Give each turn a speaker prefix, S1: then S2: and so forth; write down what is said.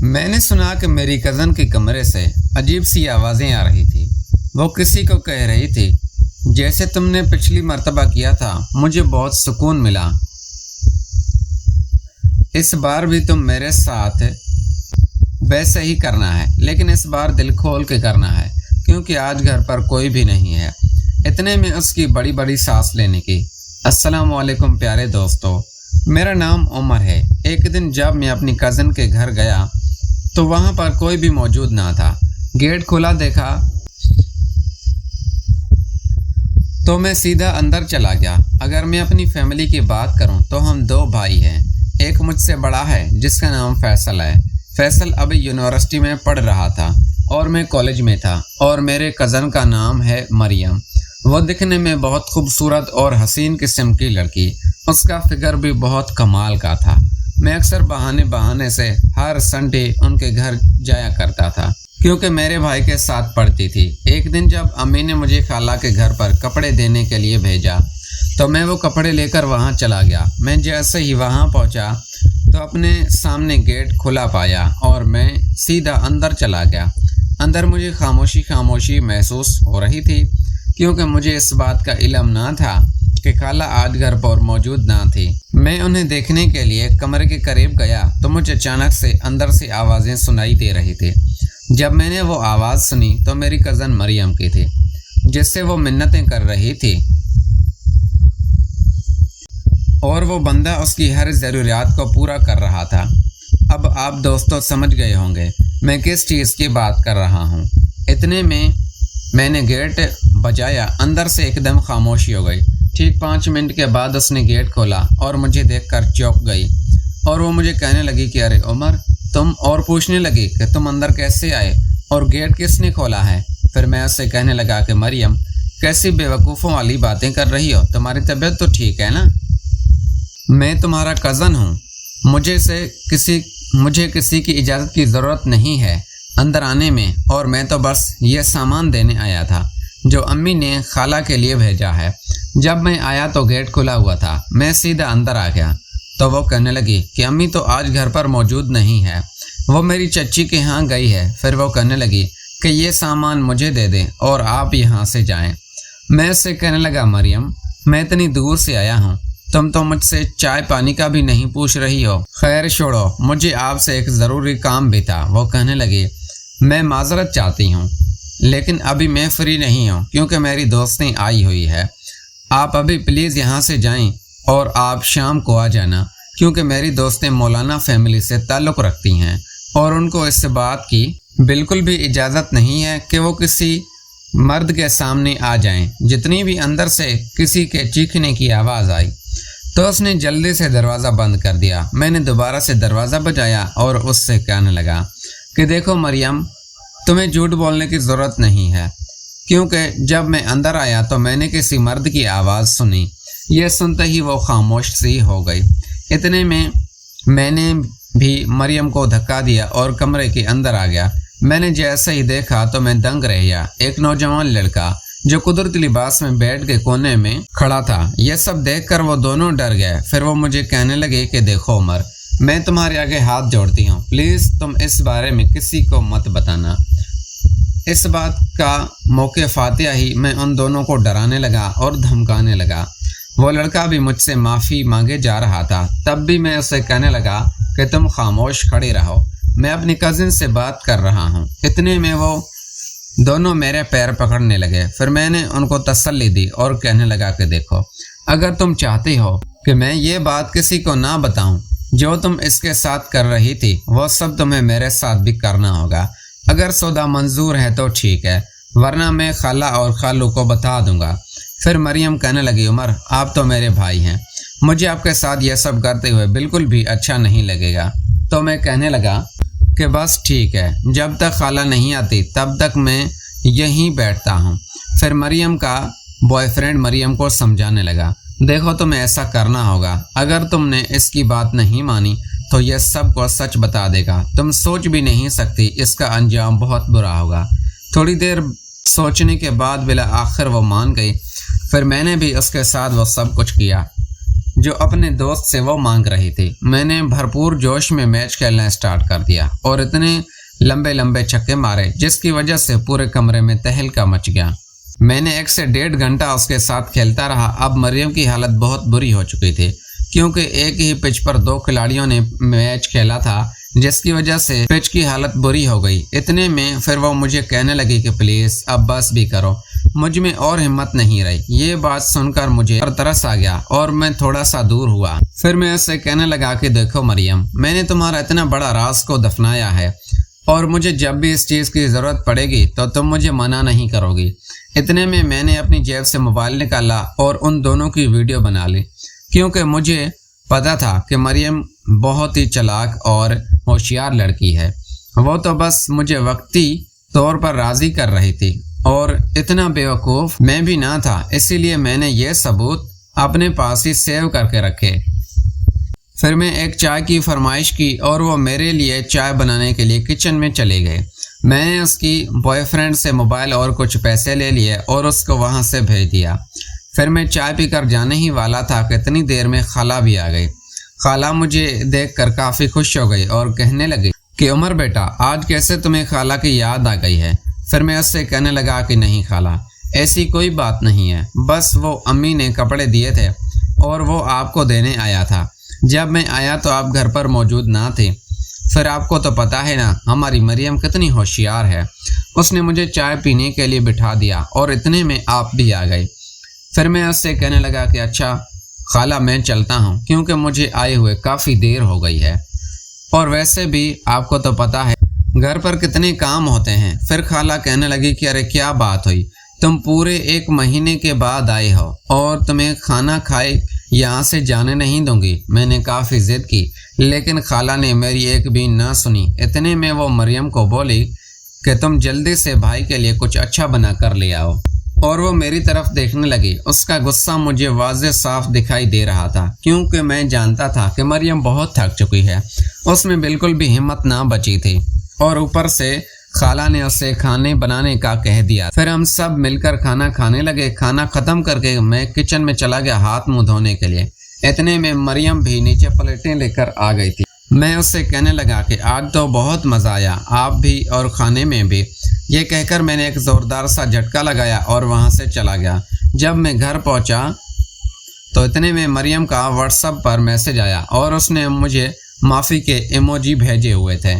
S1: میں نے سنا کہ میری کزن کے کمرے سے عجیب سی آوازیں آ رہی تھی۔ وہ کسی کو کہہ رہی تھی جیسے تم نے پچھلی مرتبہ کیا تھا، مجھے بہت سکون ملا، اس بار بھی تم میرے ساتھ ویسے ہی کرنا ہے، لیکن اس بار دل کھول کے کرنا ہے کیونکہ آج گھر پر کوئی بھی نہیں ہے۔ اتنے میں اس کی بڑی بڑی سانس لینے کی۔ السلام علیکم پیارے دوستو، میرا نام عمر ہے۔ ایک دن جب میں اپنی کزن کے گھر گیا تو وہاں پر کوئی بھی موجود نہ تھا۔ گیٹ کھلا دیکھا تو میں سیدھا اندر چلا گیا۔ اگر میں اپنی فیملی کی بات کروں تو ہم 2 بھائی ہیں۔ ایک مجھ سے بڑا ہے جس کا نام فیصل ہے۔ فیصل ابھی یونیورسٹی میں پڑھ رہا تھا اور میں کالج میں تھا، اور میرے کزن کا نام ہے مریم۔ وہ دکھنے میں بہت خوبصورت اور حسین قسم کی لڑکی، اس کا فگر بھی بہت کمال کا تھا۔ میں اکثر بہانے سے ہر سنڈے ان کے گھر جایا کرتا تھا کیونکہ میرے بھائی کے ساتھ پڑھتی تھی۔ ایک دن جب امی نے مجھے خالہ کے گھر پر کپڑے دینے کے لیے بھیجا تو میں وہ کپڑے لے کر وہاں چلا گیا۔ میں جیسے ہی وہاں پہنچا تو اپنے سامنے گیٹ کھلا پایا اور میں سیدھا اندر چلا گیا۔ اندر مجھے خاموشی محسوس ہو رہی تھی کیونکہ مجھے اس بات کا علم نہ تھا کہ خالہ آج گھر پر موجود نہ تھی۔ میں انہیں دیکھنے کے لیے کمرے کے قریب گیا تو مجھے اچانک سے اندر سے آوازیں سنائی دے رہی تھی۔ جب میں نے وہ آواز سنی تو میری کزن مریم کی تھی، جس سے وہ منتیں کر رہی تھی اور وہ بندہ اس کی ہر ضروریات کو پورا کر رہا تھا۔ اب آپ دوستوں سمجھ گئے ہوں گے میں کس چیز کی بات کر رہا ہوں۔ اتنے میں نے گیٹ بجایا، اندر سے ایک دم خاموشی ہو گئی۔ ٹھیک 5 منٹ کے بعد اس نے گیٹ کھولا اور مجھے دیکھ کر چونک گئی، اور وہ مجھے کہنے لگی کہ ارے عمر تم، اور پوچھنے لگی کہ تم اندر کیسے آئے اور گیٹ کس نے کھولا ہے۔ پھر میں اس سے کہنے لگا کہ مریم کیسی بے وقوفوں والی باتیں کر رہی ہو، تمہاری طبیعت تو ٹھیک ہے نا؟ میں تمہارا کزن ہوں، مجھے کسی کی اجازت کی ضرورت نہیں ہے اندر آنے میں، اور میں تو بس یہ سامان دینے آیا تھا جو امی نے خالہ کے لیے بھیجا ہے۔ جب میں آیا تو گیٹ کھلا ہوا تھا۔ میں سیدھا اندر آ گیا تو وہ کہنے لگی کہ امی تو آج گھر پر موجود نہیں ہے، وہ میری چچی کے ہاں گئی ہے۔ پھر وہ کہنے لگی کہ یہ سامان مجھے دے دیں اور آپ یہاں سے جائیں۔ میں اس سے کہنے لگا مریم میں اتنی دور سے آیا ہوں، تم تو مجھ سے چائے پانی کا بھی نہیں پوچھ رہی ہو۔ خیر چھوڑو، مجھے آپ سے ایک ضروری کام بھی تھا۔ وہ کہنے لگی میں معذرت چاہتی ہوں لیکن ابھی میں فری نہیں ہوں کیونکہ میری دوستیں آئی ہوئی ہے۔ آپ ابھی پلیز یہاں سے جائیں اور آپ شام کو آ جانا کیونکہ میری دوستیں مولانا فیملی سے تعلق رکھتی ہیں اور ان کو اس بات کی بالکل بھی اجازت نہیں ہے کہ وہ کسی مرد کے سامنے آ جائیں۔ جتنی بھی اندر سے کسی کے چیخنے کی آواز آئی تو اس نے جلدی سے دروازہ بند کر دیا۔ میں نے دوبارہ سے دروازہ بجایا اور اس سے کہنے لگا کہ دیکھو مریم تمہیں جھوٹ بولنے کی ضرورت نہیں ہے کیونکہ جب میں اندر آیا تو میں نے کسی مرد کی آواز سنی۔ یہ سنتے ہی وہ خاموش سی ہو گئی۔ اتنے میں نے بھی مریم کو دھکا دیا اور کمرے کے اندر آ گیا۔ میں نے جیسے ہی دیکھا تو میں دنگ رہ گیا۔ ایک نوجوان لڑکا جو قدرتی لباس میں بیٹھ کے کونے میں کھڑا تھا۔ یہ سب دیکھ کر وہ دونوں ڈر گئے۔ پھر وہ مجھے کہنے لگے کہ دیکھو عمر، میں تمہارے آگے ہاتھ جوڑتی ہوں، پلیز تم اس بارے میں کسی کو مت بتانا۔ اس بات کا موقع فاتحہ ہی میں ان دونوں کو ڈرانے لگا اور دھمکانے لگا۔ وہ لڑکا بھی مجھ سے معافی مانگے جا رہا تھا، تب بھی میں اسے کہنے لگا کہ تم خاموش کھڑے رہو، میں اپنی کزن سے بات کر رہا ہوں۔ اتنے میں وہ دونوں میرے پیر پکڑنے لگے۔ پھر میں نے ان کو تسلی دی اور کہنے لگا کہ دیکھو اگر تم چاہتے ہو کہ میں یہ بات کسی کو نہ بتاؤں، جو تم اس کے ساتھ کر رہی تھی وہ سب تمہیں میرے ساتھ بھی کرنا ہوگا۔ اگر سودا منظور ہے تو ٹھیک ہے، ورنہ میں خالہ اور خالو کو بتا دوں گا۔ پھر مریم کہنے لگی عمر آپ تو میرے بھائی ہیں، مجھے آپ کے ساتھ یہ سب کرتے ہوئے بالکل بھی اچھا نہیں لگے گا۔ تو میں کہنے لگا کہ بس ٹھیک ہے، جب تک خالہ نہیں آتی تب تک میں یہیں بیٹھتا ہوں۔ پھر مریم کا بوائے فرینڈ مریم کو سمجھانے لگا دیکھو تمہیں ایسا کرنا ہوگا، اگر تم نے اس کی بات نہیں مانی تو یہ سب کو سچ بتا دے گا، تم سوچ بھی نہیں سکتی اس کا انجام بہت برا ہوگا۔ تھوڑی دیر سوچنے کے بعد بالآخر وہ مان گئی۔ پھر میں نے بھی اس کے ساتھ وہ سب کچھ کیا جو اپنے دوست سے وہ مانگ رہی تھی۔ میں نے بھرپور جوش میں میچ کھیلنا اسٹارٹ کر دیا اور اتنے لمبے لمبے چھکے مارے جس کی وجہ سے پورے کمرے میں تہلکا مچ گیا۔ میں نے 1 سے 1.5 گھنٹہ اس کے ساتھ کھیلتا رہا۔ اب مریم کی حالت بہت بری ہو چکی تھی کیونکہ ایک ہی پچ پر 2 کھلاڑیوں نے میچ کھیلا تھا جس کی وجہ سے پچ کی حالت بری ہو گئی۔ اتنے میں پھر وہ مجھے کہنے لگی کہ پلیز اب بس بھی کرو، مجھ میں اور ہمت نہیں رہی۔ یہ بات سن کر مجھے ترس آ گیا اور میں تھوڑا سا دور ہوا۔ پھر میں اسے کہنے لگا کہ دیکھو مریم، میں نے تمہارا اتنا بڑا راز کو دفنایا ہے اور مجھے جب بھی اس چیز کی ضرورت پڑے گی تو تم مجھے منع نہیں کرو گی۔ اتنے میں نے اپنی جیب سے موبائل نکالا اور ان دونوں کی ویڈیو بنا لی کیونکہ مجھے پتا تھا کہ مریم بہت ہی چالاک اور ہوشیار لڑکی ہے۔ وہ تو بس مجھے وقتی طور پر راضی کر رہی تھی اور اتنا بیوقوف میں بھی نہ تھا، اسی لیے میں نے یہ ثبوت اپنے پاس ہی سیو کر کے رکھے۔ پھر میں ایک چائے کی فرمائش کی اور وہ میرے لیے چائے بنانے کے لیے کچن میں چلے گئے۔ میں نے اس کی بوائے فرینڈ سے موبائل اور کچھ پیسے لے لیے اور اس کو وہاں سے بھیج دیا۔ پھر میں چائے پی کر جانے ہی والا تھا کہ اتنی دیر میں خالہ بھی آ گئی۔ خالہ مجھے دیکھ کر کافی خوش ہو گئی اور کہنے لگی کہ عمر بیٹا، آج کیسے تمہیں خالہ کی یاد آ گئی ہے؟ پھر میں اس سے کہنے لگا کہ نہیں خالہ، ایسی کوئی بات نہیں ہے، بس وہ امی نے کپڑے دیے تھے اور وہ آپ کو دینے آیا تھا۔ جب میں آیا تو آپ گھر پر موجود نہ تھے۔ پھر آپ کو تو پتہ ہے نا ہماری مریم کتنی ہوشیار ہے، اس نے مجھے چائے پینے کے لیے بٹھا دیا اور اتنے میں آپ بھی آ گئے۔ پھر میں اس سے کہنے لگا کہ اچھا خالہ میں چلتا ہوں کیونکہ مجھے آئے ہوئے کافی دیر ہو گئی ہے اور ویسے بھی آپ کو تو پتہ ہے گھر پر کتنے کام ہوتے ہیں۔ پھر خالہ کہنے لگی کہ ارے کیا بات ہوئی، تم پورے 1 مہینے کے بعد آئے ہو اور تمہیں کھانا کھائے یہاں سے جانے نہیں دوں گی۔ میں نے کافی ضد کی لیکن خالہ نے میری ایک بھی نہ سنی۔ اتنے میں وہ مریم کو بولی کہ تم جلدی سے بھائی کے لیے کچھ اچھا بنا کر لے آؤ، اور وہ میری طرف دیکھنے لگی۔ اس کا غصہ مجھے واضح صاف دکھائی دے رہا تھا کیونکہ میں جانتا تھا کہ مریم بہت تھک چکی ہے، اس میں بالکل بھی ہمت نہ بچی تھی اور اوپر سے خالہ نے اسے کھانے بنانے کا کہہ دیا۔ پھر ہم سب مل کر کھانا کھانے لگے۔ کھانا ختم کر کے میں کچن میں چلا گیا ہاتھ منہ دھونے کے لیے۔ اتنے میں مریم بھی نیچے پلیٹیں لے کر آ گئی تھی۔ میں اس سے کہنے لگا کہ آج تو بہت مزہ آیا، آپ بھی اور کھانے میں بھی۔ یہ کہہ کر میں نے ایک زوردار سا جھٹکا لگایا اور وہاں سے چلا گیا۔ جب میں گھر پہنچا تو اتنے میں مریم کا واٹس ایپ پر میسج آیا اور اس نے مجھے معافی کے ایموجی بھیجے ہوئے تھے۔